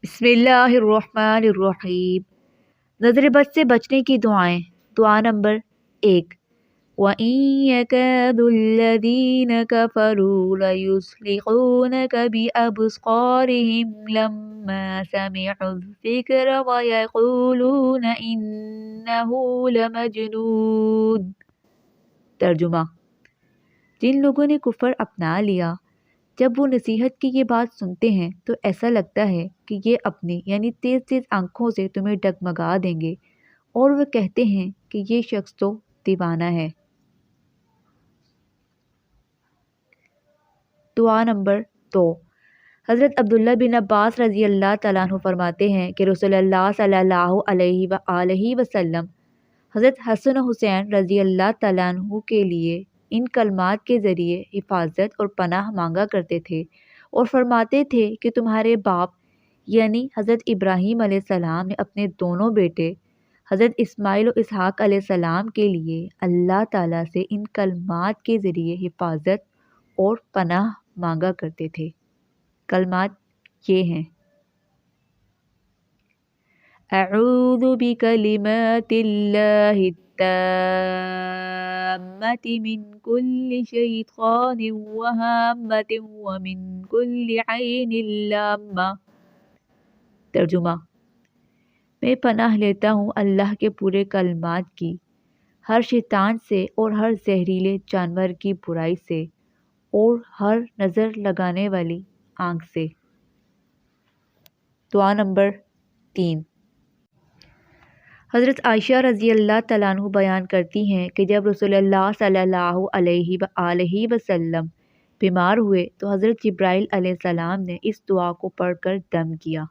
بسم اللہ الرحمن الرحیم۔ نظر بد سے بچنے کی دعائیں۔ دعا نمبر 1۔ وَإِن يَكَادُ الَّذِينَ كَفَرُوا لَيُزْلِقُونَكَ بِأَبْصَارِهِمْ لَمَّا سَمِعُوا الذِّكْرَ وَيَقُولُونَ إِنَّهُ لَمَجْنُونٌ۔ ترجمہ: جن لوگوں نے کفر اپنا لیا جب وہ نصیحت کی یہ بات سنتے ہیں تو ایسا لگتا ہے کہ یہ اپنی یعنی تیز تیز آنکھوں سے تمہیں ڈگمگا دیں گے، اور وہ کہتے ہیں کہ یہ شخص تو دیوانہ ہے۔ دعا نمبر 2۔ حضرت عبداللہ بن عباس رضی اللہ تعالیٰ عنہ فرماتے ہیں کہ رسول اللہ صلی اللہ علیہ وآلہ وسلم حضرت حسن و حسین رضی اللہ تعالیٰ عنہ کے لیے ان کلمات کے ذریعے حفاظت اور پناہ مانگا کرتے تھے اور فرماتے تھے کہ تمہارے باپ یعنی حضرت ابراہیم علیہ السلام نے اپنے دونوں بیٹے حضرت اسماعیل و اسحاق علیہ السلام کے لیے اللہ تعالیٰ سے ان کلمات کے ذریعے حفاظت اور پناہ مانگا کرتے تھے۔ کلمات یہ ہیں: اعوذ بکلمات اللہ التامۃ من کل شیطان وہامۃ ومن کل عین لامہ۔ ترجمہ: میں پناہ لیتا ہوں اللہ کے پورے کلمات کی، ہر شیطان سے اور ہر زہریلے جانور کی برائی سے اور ہر نظر لگانے والی آنکھ سے۔ دعا نمبر 3۔ حضرت عائشہ رضی اللہ تعالیٰ عنہ بیان کرتی ہیں کہ جب رسول اللہ صلی اللہ علیہ وآلہ وسلم بیمار ہوئے تو حضرت جبرائیل علیہ السلام نے اس دعا کو پڑھ کر دم کیا: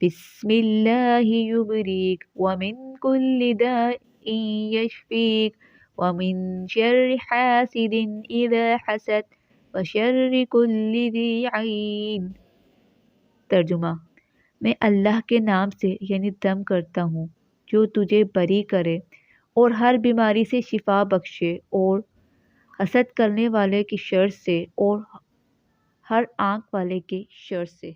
بسم اللہ یبریک ومن کل داء یشفیک ومن شر حاسد اذا حسد وشر کل ذی عین۔ ترجمہ: میں اللہ کے نام سے یعنی دم کرتا ہوں جو تجھے بری کرے اور ہر بیماری سے شفا بخشے اور حسد کرنے والے کی شر سے اور ہر آنکھ والے کے شر سے۔